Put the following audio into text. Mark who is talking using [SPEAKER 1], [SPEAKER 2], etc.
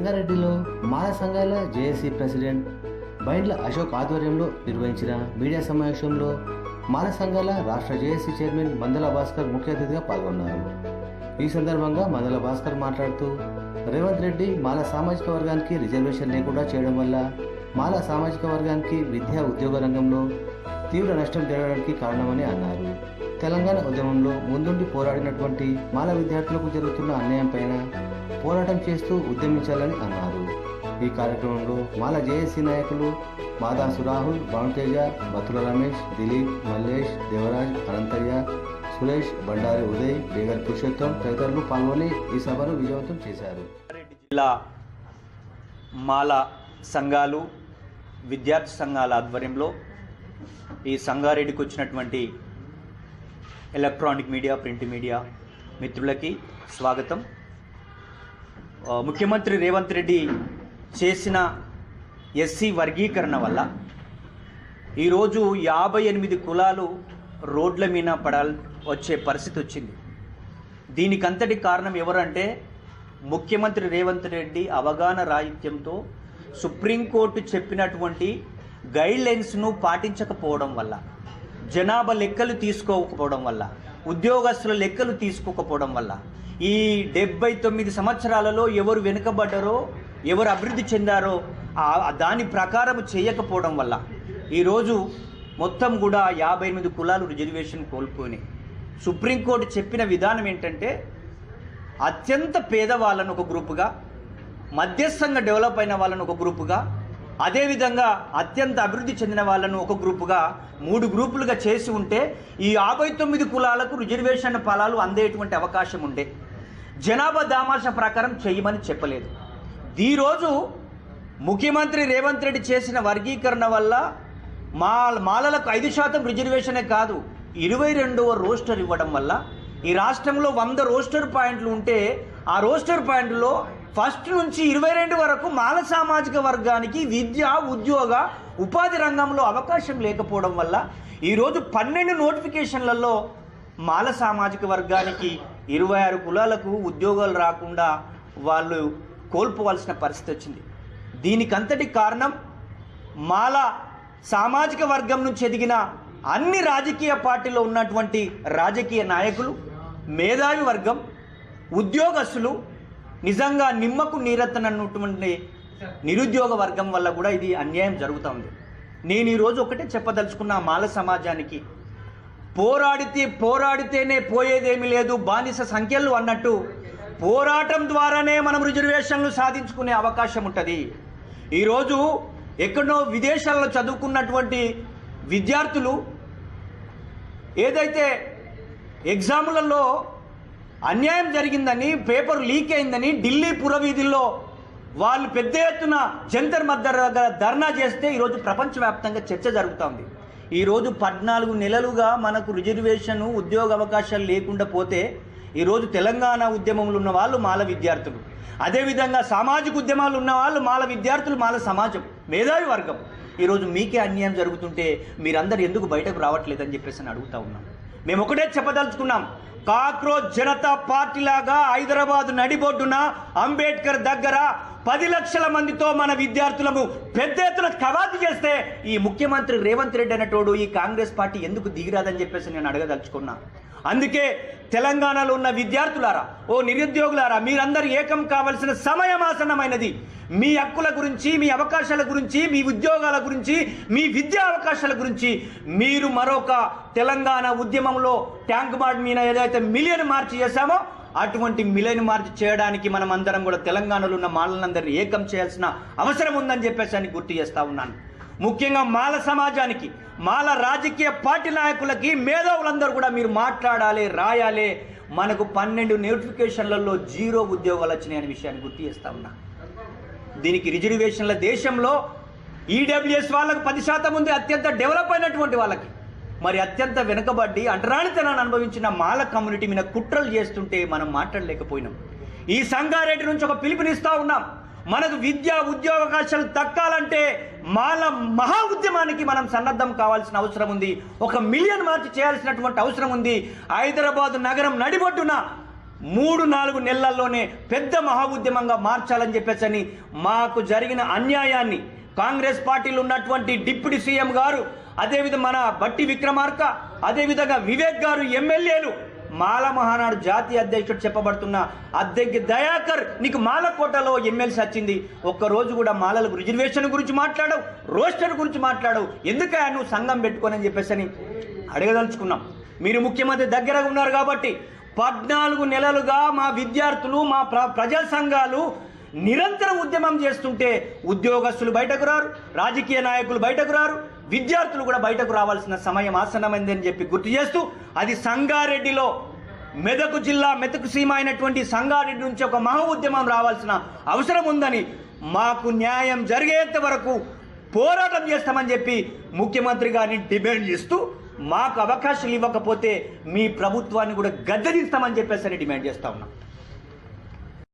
[SPEAKER 1] సంగారెడ్డిలో మాల సంఘాల JAC president Baindla Ashok ఆధ్వర్యంలో నిర్వహించిన మీడియా సమావేశంలో మాల సంఘాల రాష్ట్ర జేఏసీ చైర్మన్ మందల భాస్కర్ ముఖ్య అతిథిగా పాల్గొన్నారు. ఈ సందర్భంగా మందల భాస్కర్ మాట్లాడుతూ రేవంత్ రెడ్డి మాల సామాజిక వర్గానికి రిజర్వేషన్ లేకుండా చేయడం వల్ల మాల సామాజిక వర్గానికి విద్యా ఉద్యోగ రంగంలో తీవ్ర నష్టం జరగడానికి కారణమని అన్నారు. తెలంగాణ ఉద్యమంలో ముందుండి పోరాడినటువంటి మాల విద్యార్థులకు జరుగుతున్న అన్యాయంపైన పోరాటం చేస్తూ ఉద్యమించాలని అన్నారు. ఈ కార్యక్రమంలో మాల జేఏసీ నాయకులు మాదాసు రాహుల్, భానుతేజ, బతుల రమేష్, దిలీప్, మల్లేష్, దేవరాజ్, అనంతయ్య, సురేష్, బండారి ఉదయ్, బేగర్ పురుషోత్తం తదితరులు పాల్గొని ఈ సభను విజయవంతం చేశారు.
[SPEAKER 2] జిల్లా మాల సంఘాలు విద్యార్థి సంఘాల ఆధ్వర్యంలో ఈ సంగారెడ్డికి వచ్చినటువంటి ఎలక్ట్రానిక్ మీడియా, ప్రింట్ మీడియా మిత్రులకి స్వాగతం. ముఖ్యమంత్రి రేవంత్ రెడ్డి చేసిన ఎస్సీ వర్గీకరణ వల్ల ఈరోజు 58 కులాలు రోడ్ల మీద వచ్చే పరిస్థితి వచ్చింది. దీనికంతటి కారణం ఎవరంటే ముఖ్యమంత్రి రేవంత్ రెడ్డి అవగాహన రాహిత్యంతో సుప్రీంకోర్టు చెప్పినటువంటి గైడ్లైన్స్ను పాటించకపోవడం వల్ల, జనాభా లెక్కలు తీసుకోకపోవడం వల్ల, ఉద్యోగస్తుల లెక్కలు తీసుకోకపోవడం వల్ల ఈ 79 సంవత్సరాలలో ఎవరు వెనుకబడ్డారో, ఎవరు అభివృద్ధి చెందారో దాని ప్రకారం చేయకపోవడం వల్ల ఈరోజు మొత్తం కూడా 58 కులాలు రిజర్వేషన్ కోల్పోయినాయి. సుప్రీంకోర్టు చెప్పిన విధానం ఏంటంటే అత్యంత పేదవాళ్ళను ఒక గ్రూపుగా, మధ్యస్థంగా డెవలప్ అయిన వాళ్ళను ఒక గ్రూపుగా, అదేవిధంగా అత్యంత అభివృద్ధి చెందిన వాళ్ళను ఒక గ్రూపుగా 3 గ్రూపులుగా చేసి ఉంటే ఈ 59 కులాలకు రిజర్వేషన్ ఫలాలు అందేటువంటి అవకాశం ఉండే. జనాభా దామాషా ప్రకారం చేయమని చెప్పలేదు. ఈరోజు ముఖ్యమంత్రి రేవంత్ రెడ్డి చేసిన వర్గీకరణ వల్ల మాలలకు 5% రిజర్వేషనే కాదు, 22వ రోస్టర్ ఇవ్వడం వల్ల ఈ రాష్ట్రంలో 100 రోస్టర్ పాయింట్లు ఉంటే ఆ రోస్టర్ పాయింట్లో ఫస్ట్ నుంచి 22 వరకు మాల సామాజిక వర్గానికి విద్య, ఉద్యోగ, ఉపాధి రంగంలో అవకాశం లేకపోవడం వల్ల ఈరోజు 12 నోటిఫికేషన్లలో మాల సామాజిక వర్గానికి 26 కులాలకు ఉద్యోగాలు రాకుండా వాళ్ళు కోల్పోవాల్సిన పరిస్థితి వచ్చింది. దీనికంతటి కారణం మాల సామాజిక వర్గం నుంచి ఎదిగిన అన్ని రాజకీయ పార్టీలో ఉన్నటువంటి రాజకీయ నాయకులు, మేధావి వర్గం, ఉద్యోగస్తులు, నిజంగా నిమ్మకు నీరెత్తనన్నటువంటి నిరుద్యోగ వర్గం వల్ల కూడా ఇది అన్యాయం జరుగుతూ ఉంది. నేను ఈరోజు ఒకటే చెప్పదలుచుకున్న మాల సమాజానికి, పోరాడితేనే పోయేదేమీ లేదు, బానిస సంఖ్యలు అన్నట్టు పోరాటం ద్వారానే మనం రిజర్వేషన్లు సాధించుకునే అవకాశం ఉంటుంది. ఈరోజు ఎక్కడో విదేశాల్లో చదువుకున్నటువంటి విద్యార్థులు ఏదైతే ఎగ్జాములలో అన్యాయం జరిగిందని, పేపర్ లీక్ అయిందని ఢిల్లీ పురవీధుల్లో వాళ్ళు పెద్ద ఎత్తున జంతర్ మంతర్ దగ్గర ధర్నా చేస్తే ఈరోజు ప్రపంచవ్యాప్తంగా చర్చ జరుగుతుంది. ఈరోజు 14 నెలలుగా మనకు రిజర్వేషన్, ఉద్యోగ అవకాశాలు లేకుండా పోతే ఈరోజు తెలంగాణ ఉద్యమంలో ఉన్న వాళ్ళు మాల విద్యార్థులు, అదేవిధంగా సామాజిక ఉద్యమాలు ఉన్న వాళ్ళు మాల విద్యార్థులు, మాల సమాజం, మేధావి వర్గం, ఈరోజు మీకే అన్యాయం జరుగుతుంటే మీరందరూ ఎందుకు బయటకు రావట్లేదని చెప్పేసి అడుగుతా ఉన్నాం. మేము ఒకటే చెప్పదలుచుకున్నాం, కాక్రోచ్ జనతా పార్టీ లాగా హైదరాబాద్ నడిబొడ్డున అంబేద్కర్ దగ్గర 10 లక్షల మందితో మన విద్యార్థులను పెద్ద ఎత్తున కవాతు చేస్తే ఈ ముఖ్యమంత్రి రేవంత్ రెడ్డి అనేటోడు ఈ కాంగ్రెస్ పార్టీ ఎందుకు దిగిరాదని చెప్పేసి నేను అడగదలుచుకున్నా. అందుకే తెలంగాణలో ఉన్న విద్యార్థులారా, ఓ నిరుద్యోగులారా, మీరందరూ ఏకం కావాల్సిన సమయం ఆసన్నమైనది. మీ హక్కుల గురించి, మీ అవకాశాల గురించి, మీ ఉద్యోగాల గురించి, మీ విద్యా అవకాశాల గురించి మీరు మరొక తెలంగాణ ఉద్యమంలో ట్యాంక్ బండ్ మీద ఏదైతే మిలియన్ మార్చ్ చేశామో అటువంటి మిలియన్ మార్చ్ చేయడానికి మనం అందరం కూడా తెలంగాణలో ఉన్న మాలలందరినీ ఏకం చేయాల్సిన అవసరం ఉందని చెప్పేసి అని గుర్తు చేస్తా ఉన్నాను. ముఖ్యంగా మాల సమాజానికి, మాల రాజకీయ పార్టీ నాయకులకి, మేధావులందరూ కూడా మీరు మాట్లాడాలి, రాయాలి. మనకు 12 నోటిఫికేషన్లలో 0 ఉద్యోగాలు వచ్చినాయనే విషయాన్ని గుర్తు చేస్తా ఉన్నా. దీనికి రిజర్వేషన్ల దేశంలో ఈడబ్ల్యూఎస్ వాళ్ళకు 10% ఉంది, అత్యంత డెవలప్ అయినటువంటి వాళ్ళకి. మరి అత్యంత వెనుకబడి అంటరానితనాన్ని అనుభవించిన మాల కమ్యూనిటీ మీద కుట్రలు చేస్తుంటే మనం మాట్లాడలేకపోయినాం. ఈ సంగారెడ్డి నుంచి ఒక పిలుపునిస్తా ఉన్నాం. మనకు విద్యా ఉద్యోగావకాశాలు దక్కాలంటే మాల మహా ఉద్యమానికి మనం సన్నద్ధం కావాల్సిన అవసరం ఉంది. 1 మిలియన్ మార్చి చేయాల్సినటువంటి అవసరం ఉంది. హైదరాబాద్ నగరం నడిబొడ్డున 3-4 నెలల్లోనే పెద్ద మహా ఉద్యమంగా మార్చాలని చెప్పేసి మాకు జరిగిన అన్యాయాన్ని కాంగ్రెస్ పార్టీలో ఉన్నటువంటి డిప్యూటీ సీఎం గారు, అదేవిధంగా మన బట్టి విక్రమార్క, అదేవిధంగా వివేక్ గారు ఎమ్మెల్యేలు, మాల మహానాడు జాతీయ అధ్యక్షుడు చెప్పబడుతున్న అద్దెకి దయాకర్, నీకు మాలకోటలో ఎమ్మెల్సీ వచ్చింది, ఒక్కరోజు కూడా మాలలకు రిజర్వేషన్ గురించి మాట్లాడవు, రోస్టర్ గురించి మాట్లాడవు, ఎందుకు నువ్వు సంఘం పెట్టుకోనని చెప్పేసి అడగదలుచుకున్నాం. మీరు ముఖ్యమంత్రి దగ్గరగా ఉన్నారు కాబట్టి 14 నెలలుగా మా విద్యార్థులు, మా ప్రజా సంఘాలు నిరంతరం ఉద్యమం చేస్తుంటే ఉద్యోగస్తులు బయటకు రారు, రాజకీయ నాయకులు బయటకు రారు, విద్యార్థులు కూడా బయటకు రావాల్సిన సమయం ఆసన్నమైందని చెప్పి గుర్తు చేస్తూ, అది సంగారెడ్డిలో మెదక్ జిల్లా మెదక్ సీమ అయినటువంటి సంగారెడ్డి నుంచి ఒక మహా ఉద్యమం రావాల్సిన అవసరం ఉందని, మాకు న్యాయం జరిగేంత వరకు పోరాటం చేస్తామని చెప్పి ముఖ్యమంత్రి గారిని డిమాండ్ చేస్తూ, మాకు అవకాశాలు ఇవ్వకపోతే మీ ప్రభుత్వాన్ని కూడా గద్దెదిస్తామని చెప్పేసి డిమాండ్ చేస్తా ఉన్నాం.